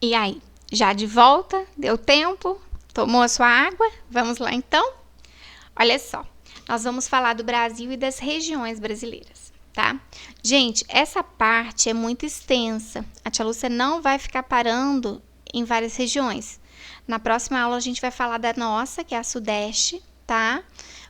E aí, já de volta? Deu tempo? Tomou a sua água? Vamos lá então? Olha só, nós vamos falar do Brasil e das regiões brasileiras, tá? Gente, essa parte é muito extensa. A tia Lúcia não vai ficar parando em várias regiões. Na próxima aula a gente vai falar da nossa, que é a Sudeste, tá?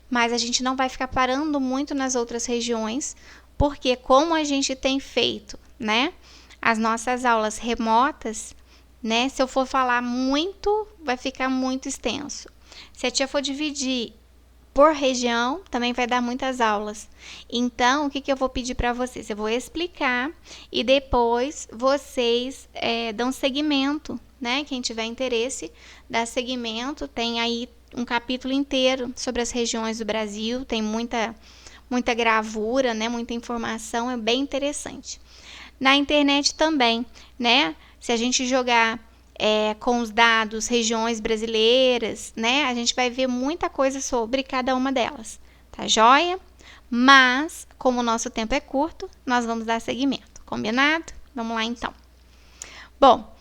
Mas a gente não vai ficar parando muito nas outras regiões, porque como a gente tem feito, né, as nossas aulas remotas, né, se eu for falar muito, vai ficar muito extenso. Se a tia for dividir por região, também vai dar muitas aulas. Então, o que eu vou pedir para vocês? Eu vou explicar e depois vocês dão seguimento, né? Quem tiver interesse, dá seguimento. Tem aí um capítulo inteiro sobre as regiões do Brasil. Tem muita gravura, né? Muita informação, é bem interessante. Na internet também, né? Se a gente jogar com os dados regiões brasileiras, né? A gente vai ver muita coisa sobre cada uma delas, tá joia? Mas, como o nosso tempo é curto, nós vamos dar seguimento, combinado? Vamos lá então. Bom,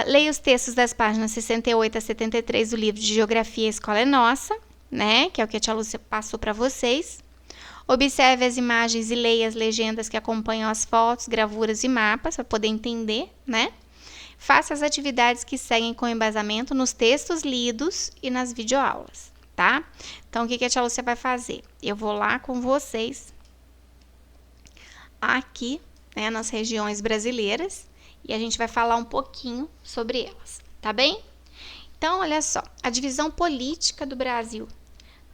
leia os textos das páginas 68 a 73 do livro de Geografia A Escola é Nossa, né? Que é o que a tia Lúcia passou para vocês. Observe as imagens e leia as legendas que acompanham as fotos, gravuras e mapas para poder entender, né? Faça as atividades que seguem com embasamento nos textos lidos e nas videoaulas, tá? Então, o que a tia Lúcia vai fazer? Eu vou lá com vocês aqui, né, nas regiões brasileiras e a gente vai falar um pouquinho sobre elas, tá bem? Então, olha só, a divisão política do Brasil,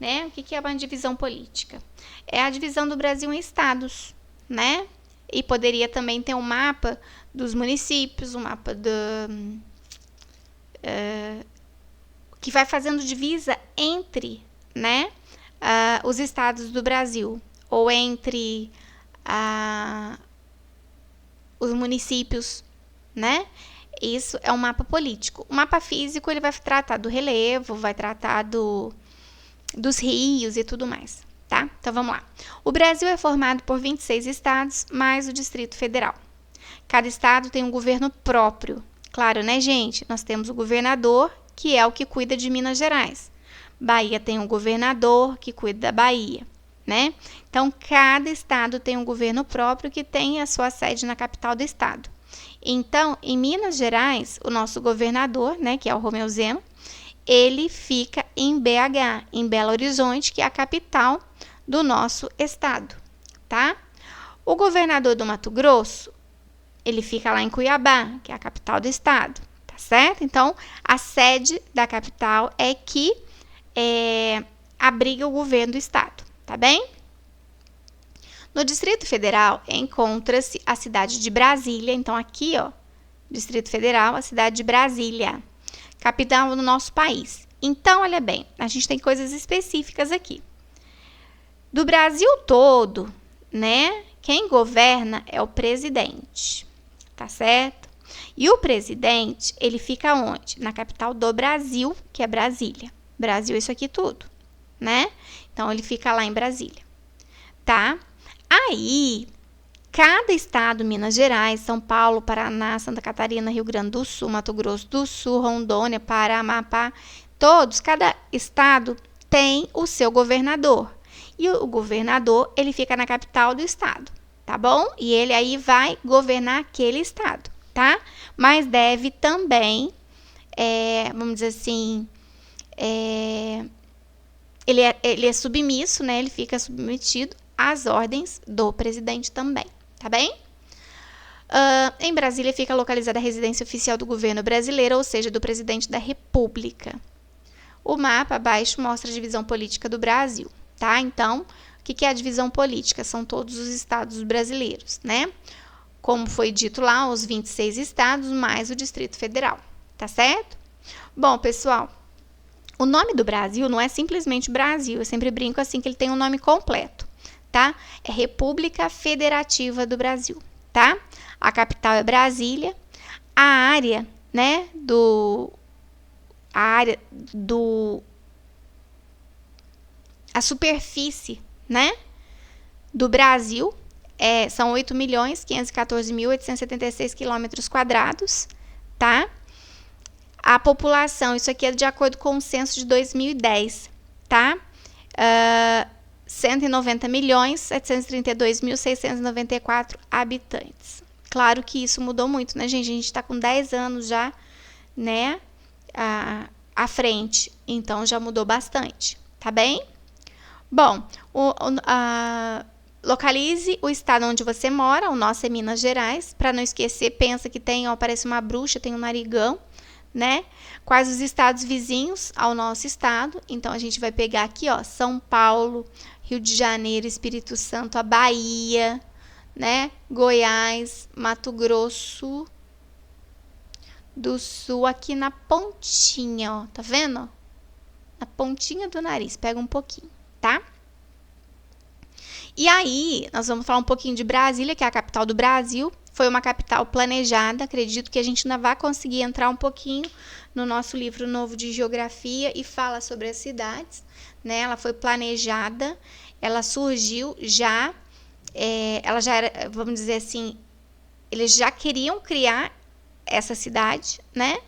né? O que é uma divisão política? É a divisão do Brasil em estados, né? E poderia também ter um mapa dos municípios, um mapa que vai fazendo divisa entre, né, os estados do Brasil, ou entre os municípios, né? Isso é um mapa político. O mapa físico, ele vai tratar do relevo, vai tratar dos rios e tudo mais, tá? Então, vamos lá. O Brasil é formado por 26 estados, mais o Distrito Federal. Cada estado tem um governo próprio. Claro, né, gente? Nós temos o governador, que é o que cuida de Minas Gerais. Bahia tem um governador que cuida da Bahia, né? Então, cada estado tem um governo próprio que tem a sua sede na capital do estado. Então, em Minas Gerais, o nosso governador, né, que é o Romeu Zema, ele fica em BH, em Belo Horizonte, que é a capital do nosso estado, tá? O governador do Mato Grosso, ele fica lá em Cuiabá, que é a capital do estado, tá certo? Então, a sede da capital é que abriga o governo do estado, tá bem? No Distrito Federal, encontra-se a cidade de Brasília. Então, aqui, ó, Distrito Federal, a cidade de Brasília, capital do nosso país. Então, olha bem, a gente tem coisas específicas aqui. Do Brasil todo, né, quem governa é o presidente, tá certo? E o presidente, ele fica onde? Na capital do Brasil, que é Brasília. Brasil, isso aqui tudo, né? Então, ele fica lá em Brasília, tá? Aí, cada estado, Minas Gerais, São Paulo, Paraná, Santa Catarina, Rio Grande do Sul, Mato Grosso do Sul, Rondônia, Pará, Amapá, todos, cada estado tem o seu governador. E o governador, ele fica na capital do estado, tá bom? E ele aí vai governar aquele estado, tá? Mas deve também, vamos dizer assim, ele é submisso, né? Ele fica submetido às ordens do presidente também, tá bem? Em Brasília fica localizada a residência oficial do governo brasileiro, ou seja, do presidente da República. O mapa abaixo mostra a divisão política do Brasil, tá? Então, o que é a divisão política? São todos os estados brasileiros, né? Como foi dito lá, os 26 estados mais o Distrito Federal, tá certo? Bom, pessoal, o nome do Brasil não é simplesmente Brasil, eu sempre brinco assim que ele tem um nome completo, tá? É República Federativa do Brasil, tá? A capital é Brasília, a área, né, a superfície, né, do Brasil são 8.514.876 quilômetros quadrados, tá? A população, isso aqui é de acordo com o censo de 2010, tá? 190.732.694 habitantes. Claro que isso mudou muito, né, gente? A gente está com 10 anos já, né, à frente. Então, já mudou bastante, tá bem? Bom, localize o estado onde você mora. O nosso é Minas Gerais. Para não esquecer, pensa que tem, ó, parece uma bruxa, tem um narigão, né? Quais os estados vizinhos ao nosso estado? Então, a gente vai pegar aqui, ó, São Paulo, Rio de Janeiro, Espírito Santo, a Bahia, né? Goiás, Mato Grosso do Sul, aqui na pontinha, ó, tá vendo? Na pontinha do nariz, pega um pouquinho, tá? E aí, nós vamos falar um pouquinho de Brasília, que é a capital do Brasil. Foi uma capital planejada, acredito que a gente ainda vai conseguir entrar um pouquinho no nosso livro novo de geografia e fala sobre as cidades, né? Ela foi planejada, ela surgiu já, ela já era, vamos dizer assim, eles já queriam criar essa cidade, né?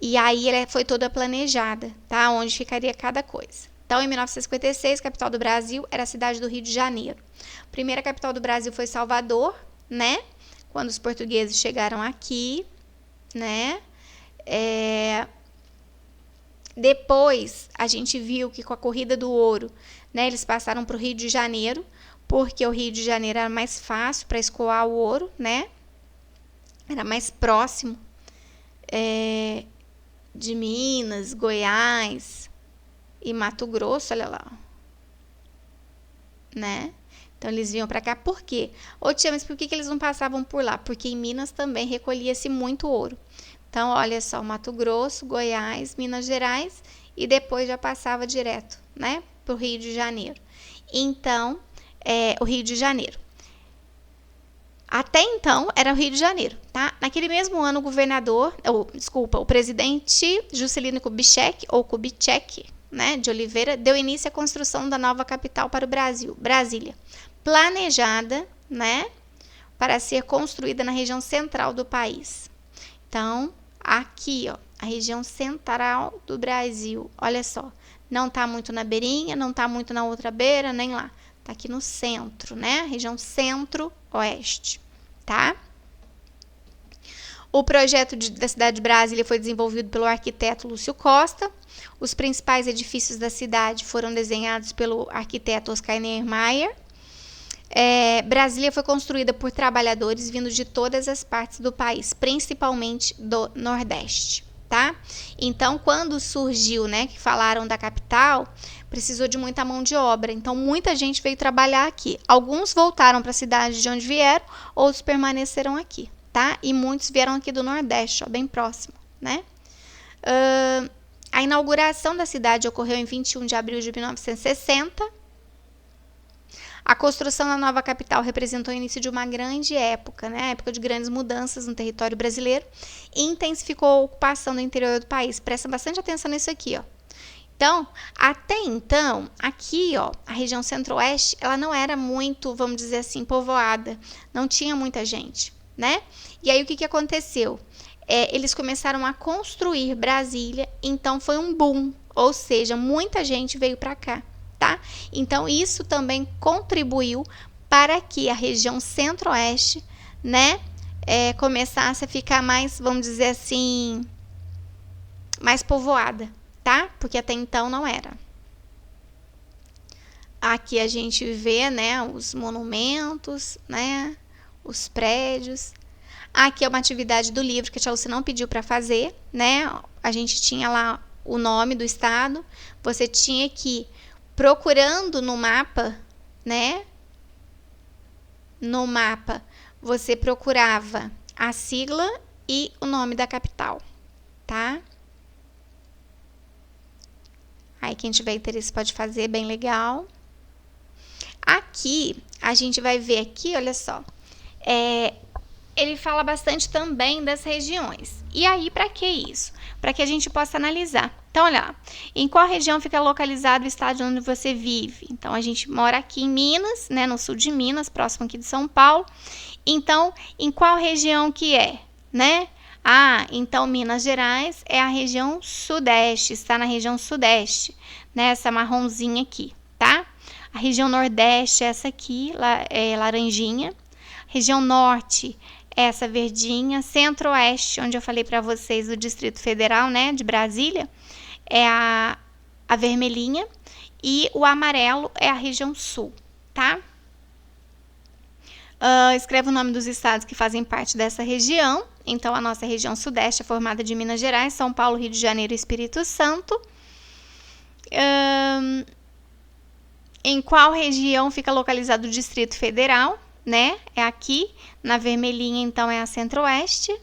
E aí ela foi toda planejada, tá? Onde ficaria cada coisa. Então, em 1956, a capital do Brasil era a cidade do Rio de Janeiro. A primeira capital do Brasil foi Salvador, né? Quando os portugueses chegaram aqui, né? Depois, a gente viu que com a corrida do ouro, né? Eles passaram para o Rio de Janeiro, porque o Rio de Janeiro era mais fácil para escoar o ouro, né? Era mais próximo de Minas, Goiás e Mato Grosso, olha lá, né? Então, eles vinham para cá, por quê? Ô tia, mas por que eles não passavam por lá? Porque em Minas também recolhia-se muito ouro. Então, olha só, Mato Grosso, Goiás, Minas Gerais, e depois já passava direto, né, para o Rio de Janeiro. Então, o Rio de Janeiro. Até então, era o Rio de Janeiro, tá? Naquele mesmo ano, o presidente Juscelino Kubitschek, ou Kubitschek, né, de Oliveira, deu início à construção da nova capital para o Brasil, Brasília, planejada, né, para ser construída na região central do país. Então, aqui, ó, a região central do Brasil, olha só, não tá muito na beirinha, não tá muito na outra beira, nem lá, tá aqui no centro, né, região centro-oeste, tá? O projeto da cidade de Brasília foi desenvolvido pelo arquiteto Lúcio Costa. Os principais edifícios da cidade foram desenhados pelo arquiteto Oscar Niemeyer. Brasília foi construída por trabalhadores vindos de todas as partes do país, principalmente do Nordeste, tá? Então, quando surgiu, né, que falaram da capital, precisou de muita mão de obra. Então, muita gente veio trabalhar aqui. Alguns voltaram para a cidade de onde vieram, outros permaneceram aqui, tá? E muitos vieram aqui do Nordeste, ó, bem próximo, né? A inauguração da cidade ocorreu em 21 de abril de 1960. A construção da nova capital representou o início de uma grande época, né? A época de grandes mudanças no território brasileiro, e intensificou a ocupação do interior do país. Presta bastante atenção nisso aqui, ó. Então, até então, aqui, ó, a região centro-oeste, ela não era muito, vamos dizer assim, povoada. Não tinha muita gente, né? E aí, o que aconteceu? Eles começaram a construir Brasília, então foi um boom, ou seja, muita gente veio para cá, tá? Então, isso também contribuiu para que a região centro-oeste, né, começasse a ficar mais, vamos dizer assim, mais povoada, tá? Porque até então não era. Aqui a gente vê, né, os monumentos, né, os prédios. Aqui é uma atividade do livro que a tia Lucy não pediu para fazer, né? A gente tinha lá o nome do estado, você tinha que ir procurando no mapa, né? No mapa, você procurava a sigla e o nome da capital, tá? Aí quem tiver interesse pode fazer, bem legal. Aqui, a gente vai ver aqui, olha só, ele fala bastante também das regiões. E aí, para que isso? Para que a gente possa analisar. Então, olha lá, em qual região fica localizado o estado onde você vive? Então, a gente mora aqui em Minas, né, no sul de Minas, próximo aqui de São Paulo. Então, em qual região que é, né? Ah, Então, Minas Gerais é a região sudeste, está na região sudeste, né? Essa marronzinha aqui, tá? A região nordeste é essa aqui, é laranjinha. Região norte é essa verdinha. Centro-oeste, onde eu falei para vocês do Distrito Federal, né? De Brasília, é a vermelhinha. E o amarelo é a região sul, tá? Escreve o nome dos estados que fazem parte dessa região. Então, a nossa região sudeste é formada de Minas Gerais, São Paulo, Rio de Janeiro e Espírito Santo. Em qual região fica localizado o Distrito Federal, né? É aqui, na vermelhinha, então, é a Centro-Oeste.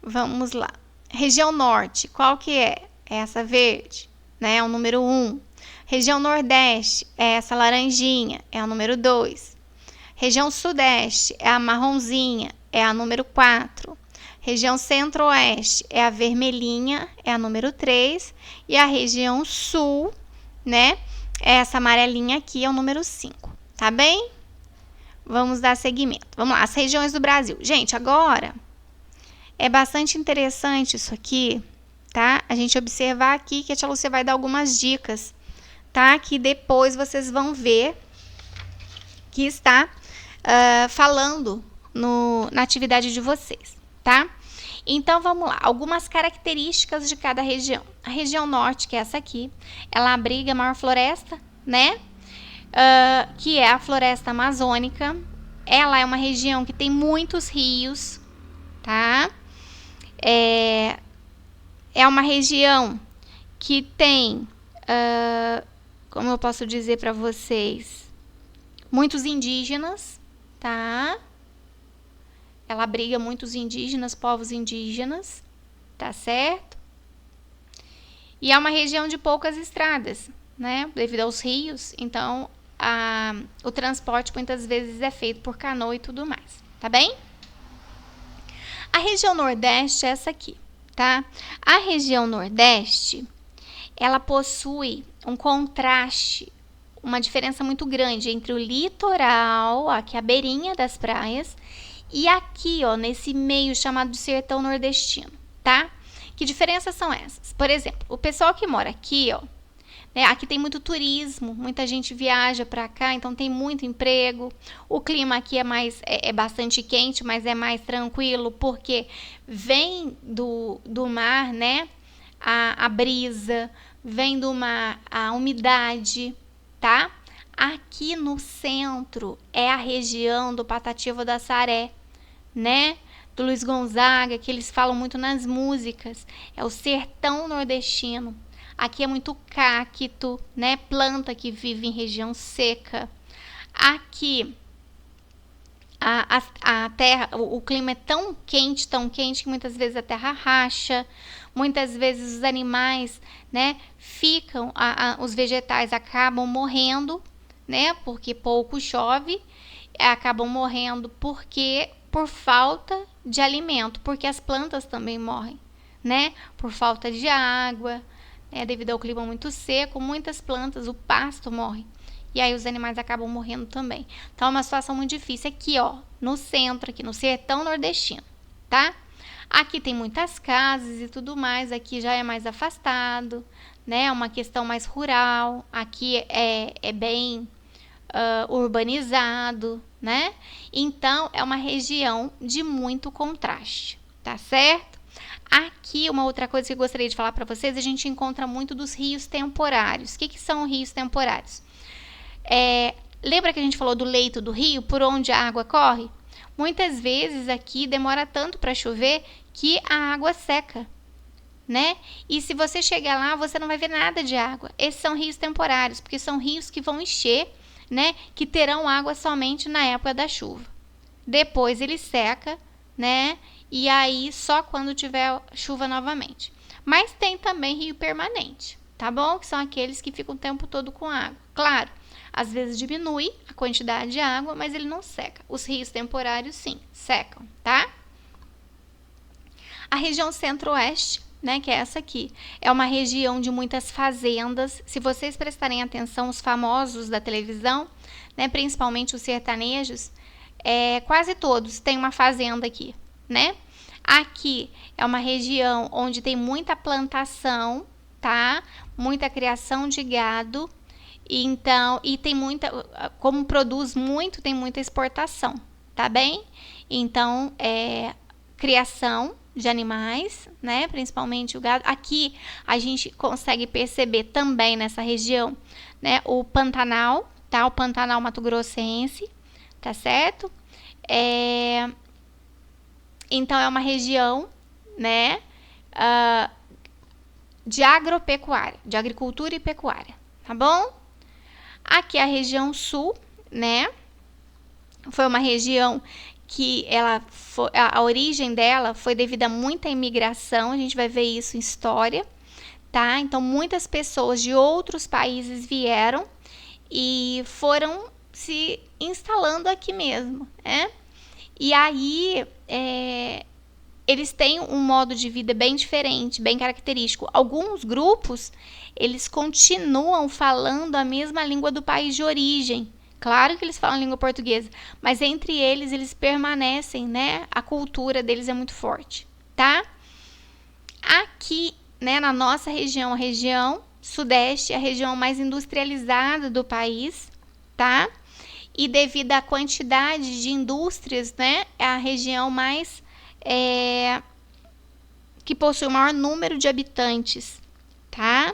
Vamos lá. Região Norte, qual que é? É essa verde, né? É o número 1. Região Nordeste é essa laranjinha, é a número 2. Região Sudeste é a marronzinha, é a número 4. Região Centro-Oeste é a vermelhinha, é a número 3. E a região Sul, né? É essa amarelinha aqui, é o número 5. Tá bem? Vamos dar seguimento. Vamos lá, as regiões do Brasil. Gente, agora é bastante interessante isso aqui, tá? A gente observar aqui que a tia Lúcia vai dar algumas dicas, tá? Que depois vocês vão ver que está falando na atividade de vocês, tá? Então, vamos lá. Algumas características de cada região. A região norte, que é essa aqui, ela abriga a maior floresta, né? Que é a floresta amazônica. Ela é uma região que tem muitos rios, tá? É uma região que tem, como eu posso dizer para vocês, muitos indígenas, tá? Ela abriga muitos indígenas, povos indígenas, tá certo? E é uma região de poucas estradas, né? Devido aos rios, então o transporte muitas vezes é feito por canoa e tudo mais, tá bem? A região Nordeste é essa aqui, tá? A região Nordeste, ela possui um contraste, uma diferença muito grande entre o litoral, aqui a beirinha das praias, e aqui, ó, nesse meio chamado de sertão nordestino, tá? Que diferenças são essas? Por exemplo, o pessoal que mora aqui, ó, né, aqui tem muito turismo, muita gente viaja para cá, então tem muito emprego. O clima aqui é bastante quente, mas é mais tranquilo, porque vem do mar, né? A brisa, vem do mar a umidade, tá? Aqui no centro é a região do Patativa do Assaré, né? Do Luiz Gonzaga, que eles falam muito nas músicas. É o sertão nordestino. Aqui é muito cacto, né? Planta que vive em região seca. Aqui a terra, o clima é tão quente que muitas vezes a terra racha. Muitas vezes os animais, né, ficam, os vegetais acabam morrendo, né? Porque pouco chove, acabam morrendo por falta de alimento, porque as plantas também morrem, né? Por falta de água. Devido ao clima muito seco, muitas plantas, o pasto morre. E aí os animais acabam morrendo também. Então é uma situação muito difícil aqui, ó, no centro, aqui no sertão nordestino, tá? Aqui tem muitas casas e tudo mais, aqui já é mais afastado, né? É uma questão mais rural. Aqui é bem urbanizado, né? Então é uma região de muito contraste, tá certo? Aqui, uma outra coisa que eu gostaria de falar para vocês, a gente encontra muito dos rios temporários. O que são rios temporários? Lembra que a gente falou do leito do rio, por onde a água corre? Muitas vezes aqui demora tanto para chover que a água seca, né? E se você chegar lá, você não vai ver nada de água. Esses são rios temporários, porque são rios que vão encher, né? Que terão água somente na época da chuva. Depois ele seca, né? E aí só quando tiver chuva novamente. Mas tem também rio permanente, tá bom? Que são aqueles que ficam o tempo todo com água. Claro, às vezes diminui a quantidade de água, mas ele não seca. Os rios temporários, sim, secam, tá? A região centro-oeste, né, que é essa aqui, é uma região de muitas fazendas. Se vocês prestarem atenção, os famosos da televisão, né, principalmente os sertanejos, quase todos têm uma fazenda aqui, né? Aqui é uma região onde tem muita plantação, tá? Muita criação de gado. Então, e tem muita, como produz muito, tem muita exportação, tá bem? Então, criação de animais, né? Principalmente o gado. Aqui a gente consegue perceber também nessa região, né? O Pantanal, tá? O Pantanal Mato-Grossense, tá certo? Então, é uma região, né? De agropecuária, de agricultura e pecuária, tá bom? Aqui a região sul, né? Foi uma região que a origem dela foi devido a muita imigração, a gente vai ver isso em história, tá? Então, muitas pessoas de outros países vieram e foram se instalando aqui mesmo, né? E aí, eles têm um modo de vida bem diferente, bem característico. Alguns grupos, eles continuam falando a mesma língua do país de origem. Claro que eles falam a língua portuguesa, mas entre eles, eles permanecem, né? A cultura deles é muito forte, tá? Aqui, né, na nossa região, a região sudeste, é a região mais industrializada do país, tá? E devido à quantidade de indústrias, né, é a região mais que possui o maior número de habitantes, tá?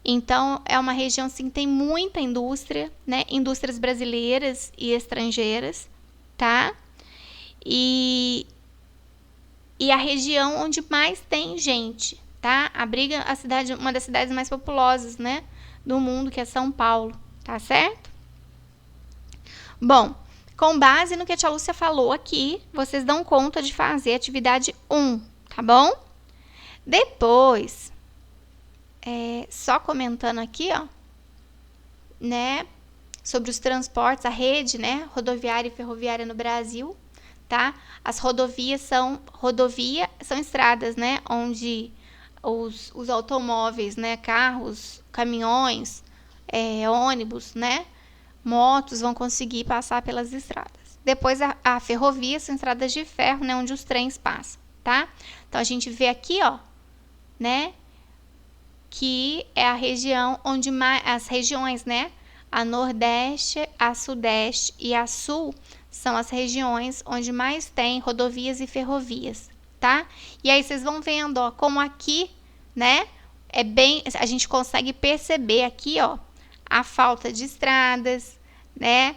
Então, é uma região assim, que tem muita indústria, né? Indústrias brasileiras e estrangeiras, tá? E a região onde mais tem gente, tá? Abriga a cidade, uma das cidades mais populosas, né? Do mundo, que é São Paulo, tá certo? Bom, com base no que a tia Lúcia falou aqui, vocês dão conta de fazer a atividade 1, tá bom? Depois, só comentando aqui, ó, né, sobre os transportes, a rede, né, rodoviária e ferroviária no Brasil, tá? As rodovias são estradas, né, onde os automóveis, né, carros, caminhões, ônibus, né, motos vão conseguir passar pelas estradas. Depois a ferrovia são estradas de ferro, né, onde os trens passam, tá? Então a gente vê aqui, ó, né, que é a região onde as regiões, né, a Nordeste, a Sudeste e a Sul são as regiões onde mais tem rodovias e ferrovias, tá? E aí vocês vão vendo, ó, como aqui, né, a gente consegue perceber aqui, ó, a falta de estradas, né,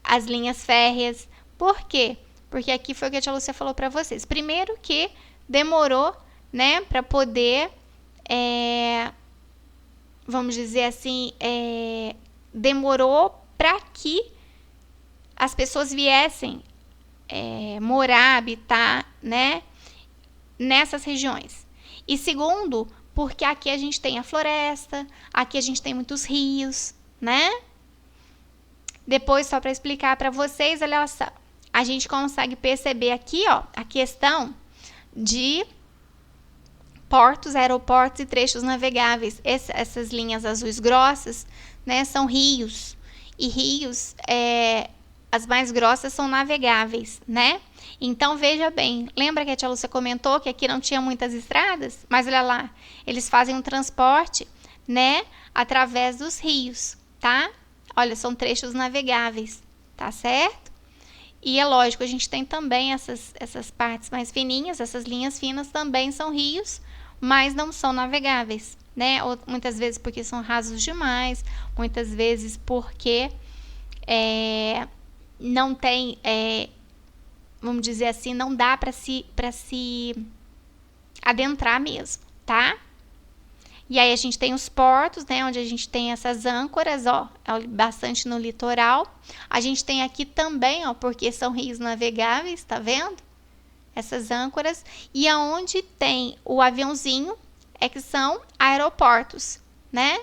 as linhas férreas. Por quê? Porque aqui foi o que a tia Lúcia falou para vocês. Primeiro que demorou, né, para poder, vamos dizer assim, demorou para que as pessoas viessem morar, habitar, né, nessas regiões. E segundo, porque aqui a gente tem a floresta, aqui a gente tem muitos rios, né? Depois, só para explicar para vocês, olha só, a gente consegue perceber aqui, ó, a questão de portos, aeroportos e trechos navegáveis. Essas linhas azuis grossas, né, são rios. E rios, as mais grossas são navegáveis, né? Então, veja bem, lembra que a tia Lúcia comentou que aqui não tinha muitas estradas? Mas olha lá, eles fazem um transporte, né, através dos rios, tá? Olha, são trechos navegáveis, tá certo? E é lógico, a gente tem também essas partes mais fininhas, essas linhas finas também são rios, mas não são navegáveis, né? Ou, muitas vezes porque são rasos demais, muitas vezes porque não tem, vamos dizer assim, não dá para se adentrar mesmo, tá? E aí a gente tem os portos, né, onde a gente tem essas âncoras, ó, bastante no litoral. A gente tem aqui também, ó, porque são rios navegáveis, tá vendo? Essas âncoras. E aonde tem o aviãozinho é que são aeroportos, né?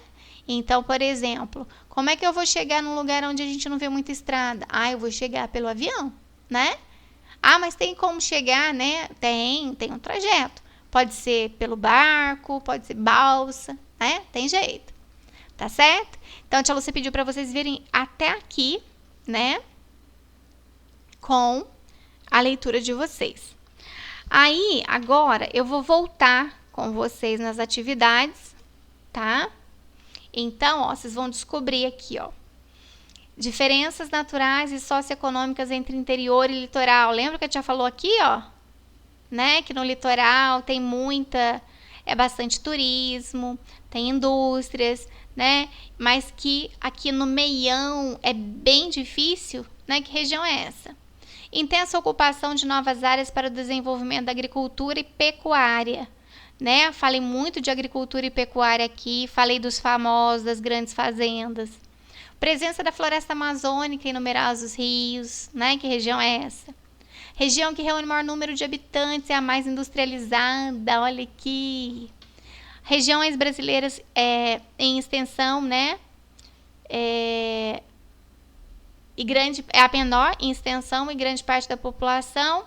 Então, por exemplo, como é que eu vou chegar num lugar onde a gente não vê muita estrada? Ah, eu vou chegar pelo avião, né? Ah, mas tem como chegar, né? Tem um trajeto. Pode ser pelo barco, pode ser balsa, né? Tem jeito, tá certo? Então, a tia Lúcia pediu para vocês virem até aqui, né? com a leitura de vocês. Aí, agora, eu vou voltar com vocês nas atividades, tá? Então, ó, vocês vão descobrir aqui, ó, diferenças naturais e socioeconômicas entre interior e litoral. Lembra que a tia falou aqui, ó? Né? Que no litoral tem bastante turismo, tem indústrias, né? Mas que aqui no meião é bem difícil, né? Que região é essa? Intensa ocupação de novas áreas para o desenvolvimento da agricultura e pecuária, né? Falei muito de agricultura e pecuária aqui, falei dos famosos, das grandes fazendas. Presença da floresta amazônica em numerosos rios, né? Que região é essa? Região que reúne o maior número de habitantes, é a mais industrializada, olha aqui. Regiões brasileiras em extensão, né? É a menor em extensão e grande parte da população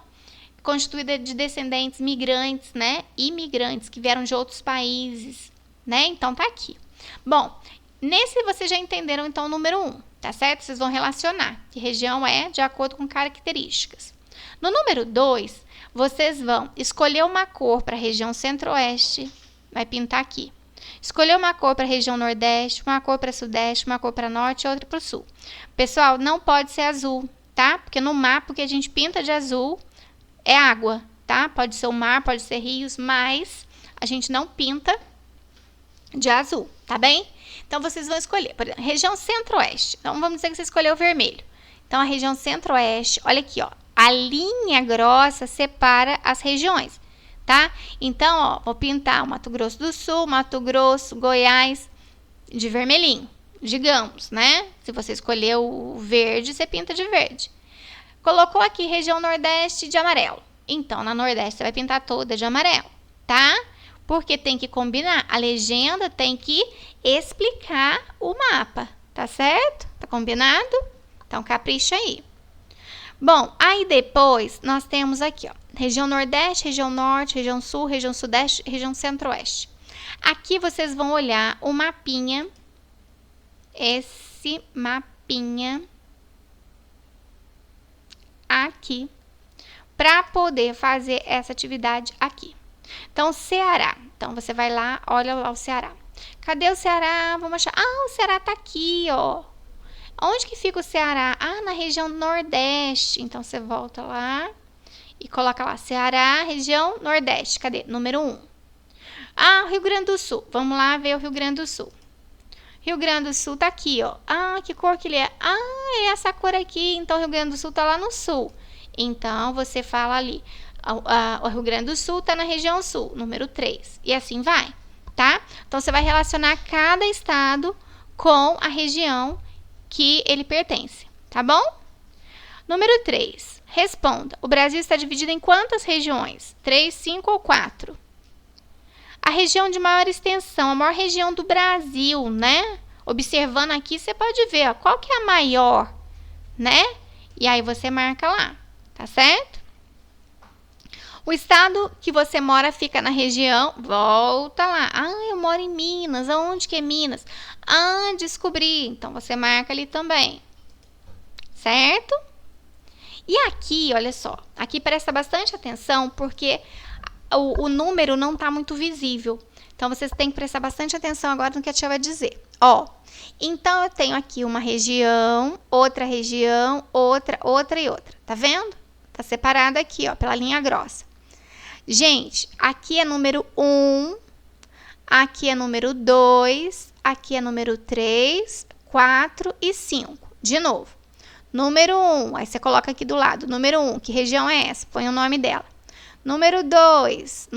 constituída de descendentes migrantes, né? Imigrantes que vieram de outros países, né? Então tá aqui. Bom, nesse vocês já entenderam então o número 1, tá certo? Vocês vão relacionar que região é de acordo com características. No número 2, vocês vão escolher uma cor para a região centro-oeste, vai pintar aqui. Escolher uma cor para a região nordeste, uma cor para sudeste, uma cor para norte e outra para o sul. Pessoal, não pode ser azul, tá? Porque no mapa o que a gente pinta de azul é água, tá? Pode ser o mar, pode ser rios, mas a gente não pinta de azul, tá bem? Então, vocês vão escolher, por exemplo, região centro-oeste. Então, vamos dizer que você escolheu o vermelho. Então, a região centro-oeste, olha aqui, ó. A linha grossa separa as regiões, tá? Então, ó, vou pintar o Mato Grosso do Sul, Mato Grosso, Goiás, de vermelhinho, digamos, né? Se você escolheu o verde, você pinta de verde. Colocou aqui região nordeste de amarelo. Então, na nordeste, você vai pintar toda de amarelo, tá? Porque tem que combinar. A legenda tem que explicar o mapa, tá certo? Tá combinado? Então, capricha aí. Bom, aí depois nós temos aqui, ó, região nordeste, região norte, região sul, região sudeste, região centro-oeste. Aqui vocês vão olhar o mapinha, esse mapinha aqui, para poder fazer essa atividade aqui. Então, Ceará. Então, você vai lá, olha lá o Ceará. Cadê o Ceará? Vamos achar. Ah, o Ceará tá aqui, ó. Onde que fica o Ceará? Ah, na região nordeste. Então, você volta lá e coloca lá, Ceará, região nordeste. Cadê? Número 1. Ah, Rio Grande do Sul. Vamos lá ver o Rio Grande do Sul. Rio Grande do Sul tá aqui, ó. Ah, que cor que ele é? Ah, é essa cor aqui. Então, Rio Grande do Sul tá lá no sul. Então, você fala ali, o Rio Grande do Sul tá na região sul, número 3. E assim vai, tá? Então, você vai relacionar cada estado com a região que ele pertence, tá bom? Número 3. Responda. O Brasil está dividido em quantas regiões? 3, 5 ou 4? A região de maior extensão, a maior região do Brasil, né? Observando aqui, você pode ver, ó, qual que é a maior, né? E aí você marca lá, tá certo? O estado que você mora fica na região, volta lá. Ah, eu moro em Minas. Aonde que é Minas? Ah, descobri. Então, você marca ali também. Certo? E aqui, olha só. Aqui presta bastante atenção, porque o número não está muito visível. Então, vocês têm que prestar bastante atenção agora no que a tia vai dizer. Ó, então, eu tenho aqui uma região, outra, outra e outra. Tá vendo? Tá separado aqui, ó, pela linha grossa. Gente, aqui é número 1, aqui é número 2, aqui é número 3, 4 e 5. De novo, número 1, aí você coloca aqui do lado, número 1, que região é essa? Põe o nome dela. Número 2,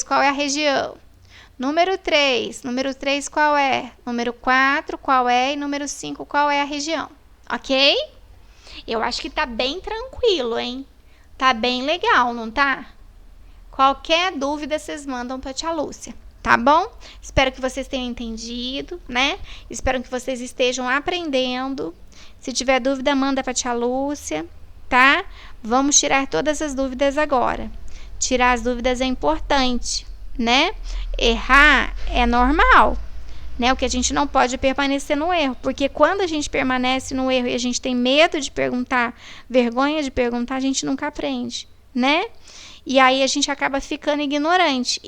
qual é a região? Número 3, qual é? Número 4, qual é? E número 5, qual é a região? Ok? Eu acho que tá bem tranquilo, hein? Tá bem legal, não tá? Qualquer dúvida, vocês mandam para a tia Lúcia, tá bom? Espero que vocês tenham entendido, né? Espero que vocês estejam aprendendo. Se tiver dúvida, manda para a tia Lúcia, tá? Vamos tirar todas as dúvidas agora. Tirar as dúvidas é importante, né? Errar é normal, né? O que a gente não pode é permanecer no erro, porque quando a gente permanece no erro e a gente tem medo de perguntar, vergonha de perguntar, a gente nunca aprende, né? E aí a gente acaba ficando ignorante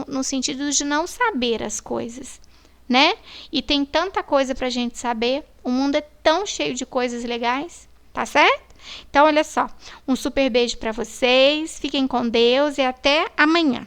no sentido de não saber as coisas, né? E tem tanta coisa pra gente saber, o mundo é tão cheio de coisas legais, tá certo? Então, olha só, um super beijo pra vocês, fiquem com Deus e até amanhã.